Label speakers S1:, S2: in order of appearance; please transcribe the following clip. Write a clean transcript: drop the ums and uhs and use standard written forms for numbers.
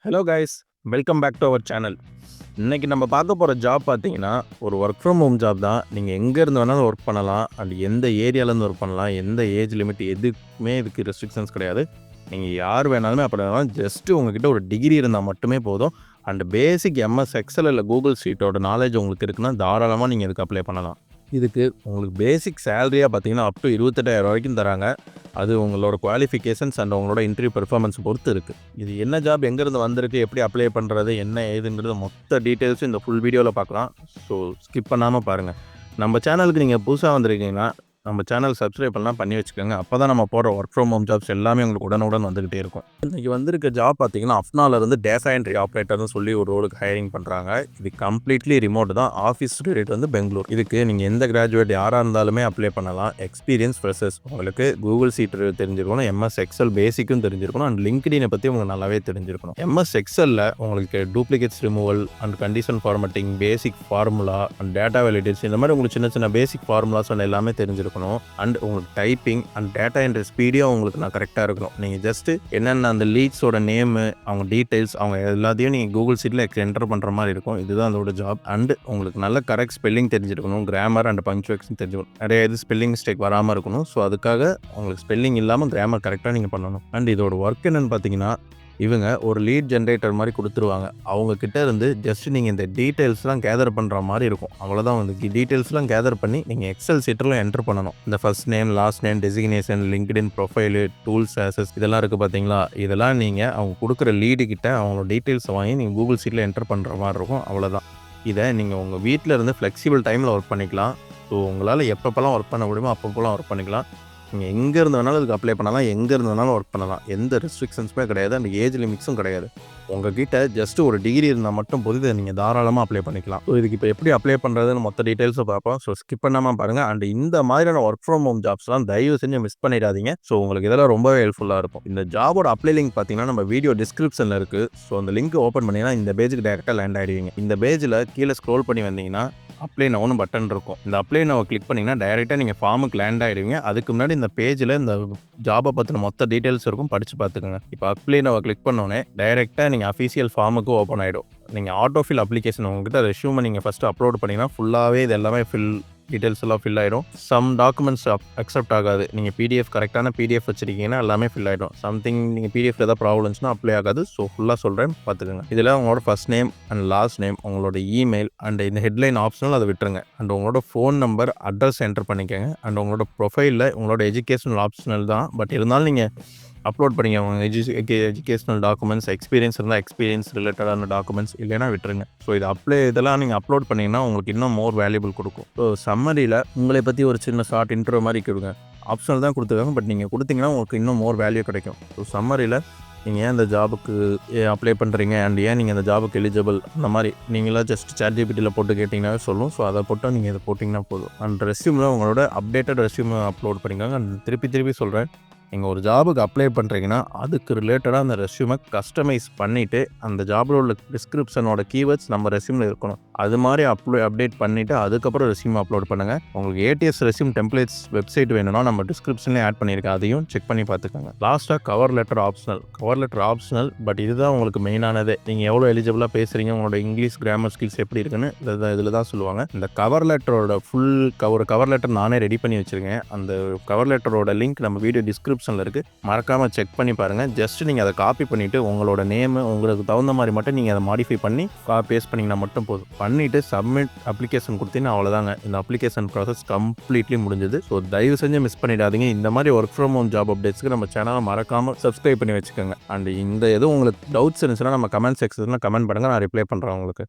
S1: Hello guys, welcome back to our channel. இன்றைக்கி நம்ம பார்க்க போகிற ஜாப் பார்த்தீங்கன்னா ஒரு ஒர்க் ஃப்ரம் ஹோம் ஜாப் தான். நீங்கள் எங்கேருந்து வேணாலும் ஒர்க் பண்ணலாம். அண்ட் எந்த ஏரியாவிலேருந்து ஒர்க் பண்ணலாம். எந்த ஏஜ் லிமிட் எதுக்குமே இதுக்கு ரெஸ்ட்ரிக்ஷன்ஸ் கிடையாது. நீங்கள் யார் வேணாலுமே அப்படி வேணாலும் ஜஸ்ட்டு உங்ககிட்ட ஒரு டிகிரி இருந்தால் மட்டுமே போதும். அண்ட் பேசிக் எம்எஸ் எக்ஸல் இல்லை கூகுள் ஷீட்டோட நாலேஜ் உங்களுக்கு இருக்குன்னா தாராளமாக நீங்கள் இதுக்கு அப்ளை பண்ணலாம். இதுக்கு உங்களுக்கு பேசிக் சேலரியாக பார்த்தீங்கன்னா அப் டு 28,000 வரைக்கும் தராங்க. அது உங்களோட குவாலிஃபிகேஷன்ஸ் அண்ட் உங்களோட இன்டர்வியூ பெர்ஃபார்மன்ஸ் பொறுத்து இருக்குது. இது என்ன ஜாப், எங்கேருந்து வந்திருக்கு, எப்படி அப்ளை பண்ணுறது, என்ன ஏதுங்கிறது மொத்த டீட்டெயில்ஸும் இந்த ஃபுல் வீடியோவில் பார்க்கலாம். ஸோ ஸ்கிப் பண்ணாமல் பாருங்கள். நம்ம சேனலுக்கு நீங்கள் புதுசாக வந்திருக்கீங்கன்னா நம்ம சேனல் சப்ஸ்கிரைப் பண்ணலாம், பண்ணி வச்சுக்கோங்க. அப்போ தான் நம்ம போடுற ஒர்க் ஃப்ரம் ஹோம் ஜாப்ஸ் எல்லாமே உங்களுக்கு உடனுடன் வந்துக்கிட்டே இருக்கும். இன்றைக்கி வந்திருக்க ஜாப் பார்த்தீங்கன்னா அப்னாலேருந்து டேட்டா என்ட்ரி ஆப்ரேட்டர்னு சொல்லி ஒரு ரோலுக்கு ஹையரிங் பண்ணுறாங்க. இது கம்ப்ளீட்லி ரிமோட் தான். ஆஃபீஸ் ரேட் வந்து பெங்களூர். இதுக்கு நீங்கள் எந்த கிராஜுவேட் யாராக இருந்தாலுமே அப்ளை பண்ணலாம். Experience freshers. உங்களுக்கு கூகுள் ஷீட் தெரிஞ்சிருக்கணும், எம்எஸ் எக்ஸல் பேசிக்கும் தெரிஞ்சிருக்கணும், அண்ட் லிங்க்டினை பற்றி உங்களுக்கு நல்லாவே தெரிஞ்சிருக்கணும். எம்எஸ் எக்ஸலில் உங்களுக்கு duplicates removal and condition formatting, basic formula and data validation, இந்த மாதிரி உங்களுக்கு சின்ன சின்ன பேசிக் ஃபார்முலாஸ் அண்ட் எல்லாமே தெரிஞ்சிருக்கணும். அண்ட் உங்களுக்கு டைப்பிங் அண்ட் டேட்டா என்ட்ரி ஸ்பீடியும் உங்களுக்கு நான் கரெக்டாக இருக்கணும். நீங்கள் ஜஸ்ட்டு என்னென்ன அந்த லீட்ஸோட நேமு, அவங்க டீட்டெயில்ஸ், அவங்க எல்லாத்தையும் நீங்கள் கூகுள் ஷீட்டில் என்டர் பண்ணுற மாதிரி இருக்கும். இதுதான் அதோட ஜாப். அண்ட் உங்களுக்கு நல்ல கரெக்ட் ஸ்பெல்லிங் தெரிஞ்சிருக்கணும், கிராமர் அண்ட் பங்க்சுவேஷன் தெரிஞ்சுக்கணும். நிறைய இது ஸ்பெல்லிங் மிஸ்டேக் வராமல் இருக்கணும். ஸோ அதுக்காக உங்களுக்கு ஸ்பெல்லிங் இல்லாமல் கிராமர் கரெக்டாக நீங்கள் பண்ணணும். அண்ட் இதோட ஒர்க் என்னென்னு பார்த்தீங்கன்னா, இவங்க ஒரு லீட் ஜென்ரேட்டர் மாதிரி கொடுத்துருவாங்க. அவங்கக்கிட்ட இருந்து ஜஸ்ட் நீங்கள் இந்த டீட்டெயில்ஸ்லாம் கேதர் பண்ணுற மாதிரி இருக்கும். அவ்வளோதான். வந்து டீட்டெயில்ஸ்லாம் கேதர் பண்ணி நீங்கள் எக்ஸல் சீட்டில் என்டர் பண்ணணும். இந்த first name, last name, designation, LinkedIn profile, tools, Asus இதெல்லாம் இருக்குது பார்த்தீங்களா. இதெல்லாம் நீங்கள் அவங்க கொடுக்குற லீடு கிட்ட அவங்களோட டீட்டெயில்ஸை வாங்கி நீங்கள் கூகுள் ஷீட்டில் என்டர் பண்ணுற மாதிரி இருக்கும். அவ்வளோதான். இதை நீங்கள் உங்கள் வீட்டில் இருந்து ஃப்ளெக்சிபிள் டைமில் ஒர்க் பண்ணிக்கலாம். ஸோ உங்களால் எப்பப்போலாம் ஒர்க் பண்ண முடியுமோ அப்பப்போலாம் ஒர்க் பண்ணிக்கலாம். நீங்கள் எங்கே இருந்து வேணாலும் இதுக்கு அப்ளை பண்ணலாம், எங்கே இருந்து வேணாலும் ஒர்க் பண்ணலாம். எந்த ரெஸ்ட்ரிக்ஷன்ஸுமே கிடையாது, அந்த ஏஜ் லிமிட்ஸும் கிடையாது. உங்ககிட்ட ஜஸ்ட்டு ஒரு டிகிரி இருந்தால் மட்டும் போது இதை நீங்கள் தாராளமாக அப்ளை பண்ணிக்கலாம். ஸோ இதுக்கு இப்போ எப்படி அப்ளை பண்ணுறதுன்னு மொத்த டீட்டெயில்ஸை பார்ப்போம். ஸோ ஸ்கிப் பண்ணாமல் பாருங்கள். அண்ட் இந்த மாதிரியான ஒர்க் ஃப்ரம் ஹோம் ஜாப்ஸ்லாம் தயவு செஞ்சு மிஸ் பண்ணிடாதீங்க. ஸோ உங்களுக்கு இதெல்லாம் ரொம்பவே ஹெல்ப்ஃபுல்லாக இருக்கும். இந்த ஜாபோட அப்ளை லிங்க் பார்த்தீங்கன்னா நம்ம வீடியோ டிஸ்கிரிப்ஷனில் இருக்குது. ஸோ அந்த லிங்க் ஓப்பன் பண்ணிங்கன்னா இந்த பேஜுக்கு டேரெக்டாக லேண்ட் ஆகிடுவீங்க. இந்த பேஜில் கீழே ஸ்க்ரோல் பண்ணி வந்தீங்கன்னா அப்ளை நவுன்னு பட்டன் இருக்கும். இந்த அப்ளை நவ் கிளிக் பண்ணிங்கன்னா டைரெக்டாக நீங்கள் ஃபார்முக்கு லேண்ட் ஆகிடுவீங்க. அதுக்கு முன்னாடி இந்த பேஜில் இந்த ஜாபை பற்றின மொத்த டீட்டெயில்ஸ் இருக்கும், படித்து பார்த்துக்கோங்க. இப்போ அப்ளை நவ் கிளிக் பண்ணோன்னே டைரெக்டாக நீங்கள் அஃபீஷியல் ஃபார்முக்கு ஓப்பன் ஆகிடும். நீங்கள் ஆட்டோஃபில் அப்ளிகேஷன் உங்கள்கிட்ட ரெஸ்யூமை நீங்கள் ஃபஸ்ட்டு அப்லோட் பண்ணிங்கன்னா ஃபுல்லாகவே இது எல்லாமே டீட்டெயில்ஸ் எல்லாம் ஃபில் ஆகிடும். சம் டாக்குமெண்ட்ஸ் அக்செப்ட் ஆகாது. நீங்கள் பிடிஎஃப் கரெக்டான பிடிஎஃப் வச்சுருக்கீங்கன்னா எல்லாமே ஃபில் ஆகிடும். சம்திங் நீங்கள் பிடிஎஃப்ல ஏதாவது ப்ராப்ளம்ஸ்னால் அப்ளை ஆகாது. ஸோ ஃபுல்லாக சொல்கிறேன், பார்த்துக்கோங்க. இதில் உங்களோட first name and last name, உங்களோட இமெயில் அண்ட் இந்த ஹெட்லைன் ஆப்ஷனல் அதை விட்டுருங்க. அண்ட் உங்களோட ஃபோன் நம்பர், அட்ரஸ் என்டர் பண்ணிக்கோங்க. அண்ட் உங்களோட ப்ரொஃபைலில் உங்களோட எஜுகேஷனல் ஆப்ஷனல் தான். பட் இருந்தாலும் நீங்கள் அப்லோட் பண்ணிங்க அவங்க எஜுகேஷனல் டாக்குமெண்ட்ஸ், எக்ஸ்பீரியன்ஸ் இருந்தால் எக்ஸ்பீரியன்ஸ் ரிலேட்டடான டாக்குமெண்ட்ஸ், இல்லைனா விட்டுருங்க. ஸோ இது இதெல்லாம் நீங்கள் அப்லோட் பண்ணிங்கன்னா உங்களுக்கு இன்னும் மோர் வேல்யூபிள் கொடுக்கும். ஸோ சம்மரியில் உங்களை பற்றி ஒரு சின்ன ஷார்ட் இன்ட்ரோ மாதிரி கொடுங்க. ஆப்ஷனல் தான் கொடுத்துருக்காங்க, பட் நீங்கள் கொடுத்தீங்கன்னா உங்களுக்கு இன்னும் மோர் வேல்யூ கிடைக்கும். ஸோ சம்மரியில் நீங்கள் ஏன் இந்த ஜாபுக்கு அப்ளை பண்ணுறீங்க அண்ட் ஏன் நீங்கள் இந்த ஜாபுக்கு எலிஜிபிள், அந்த மாதிரி நீங்களாம் ஜஸ்ட் ChatGPTயில் போட்டு கேட்டிங்கன்னாவே சொல்லும். ஸோ அதை போட்டால் நீங்கள் இதை போட்டிங்கன்னா போதும். அண்ட் ரெஸ்யூமில் உங்களோட அப்டேட்டட் ரெஸ்யூமை அப்லோட் பண்ணிக்கோங்க. அண்ட் திருப்பி சொல்கிறேன், நீங்கள் ஒரு ஜாபுக்கு அப்ளை பண்ணுறீங்கன்னா அதுக்கு ரிலேட்டடாக அந்த ரெஸ்யூமை கஸ்டமைஸ் பண்ணிவிட்டு அந்த ஜாபில் உள்ள டிஸ்கிரிப்ஷனோட கீவேர்ட்ஸ் நம்ம ரெஸ்யூமில் இருக்கணும். அது மாதிரி அப்டேட் பண்ணிவிட்டு அதுக்கப்புறம் ரெஸ்யூம் அப்லோட் பண்ணுங்கள். உங்களுக்கு ஏடிஎஸ் ரெஸ்யூம் டெம்ப்ளேட்ஸ் வெப்சைட் வேணும்னா நம்ம டிஸ்கிரிப்ஷன்லேயே ஆட் பண்ணியிருக்கேன், அதையும் செக் பண்ணி பார்த்துக்கோங்க. லாஸ்ட்டாக கவர் லெட்டர் ஆப்ஷனல். பட் இதுதான் உங்களுக்கு மெயினானதே. நீங்கள் எவ்வளோ எலிஜிபிளாக பேசுகிறீங்க, உங்களோட இங்கிலீஷ் கிராமர் ஸ்கில்ஸ் எப்படி இருக்குன்னு இதில் தான் சொல்லுவாங்க. இந்த கவர் லெட்டரோட ஒரு கவர் லெட்டர் நானே ரெடி பண்ணி வச்சுருக்கேன். அந்த கவர் லெட்டரோட லிங்க் நம்ம வீடியோ டிஸ்கிரிப்ஷனில் இருக்குது, மறக்காமல் செக் பண்ணி பாருங்கள். ஜஸ்ட் நீங்கள் அதை காப்பி பண்ணிவிட்டு உங்களோட நேமு உங்களுக்கு தகுந்த மாதிரி மட்டும் நீங்கள் அதை மாடிஃபை பண்ணி பேஸ்ட் பண்ணிங்கன்னா மட்டும் போதும். பண்ணிவிட்டு சப்மிட் அப்ளிகேஷன் கொடுத்தீங்கன்னா அவ்வளோதாங்க. இந்த அப்ளிகேஷன் ப்ராசஸ் கம்ப்ளீட்லி முடிஞ்சது. ஸோ தயவு செஞ்சு மிஸ் பண்ணிடாதீங்க. இந்த மாதிரி ஒர்க் ஃப்ரம் ஹோம் ஜாப் அப்டேட்ஸ்க்கு நம்ம சேனலை மறக்காமல் சப்ஸ்கிரைப் பண்ணி வச்சுக்கோங்க. அண்ட் இந்த எதுவும் உங்களுக்கு டவுட்ஸ் இருந்துச்சுன்னா நம்ம கமெண்ட் செக்ஷனில் கமெண்ட் பண்ணுங்கள், நான் ரிப்ளை பண்ணுறேன் உங்களுக்கு.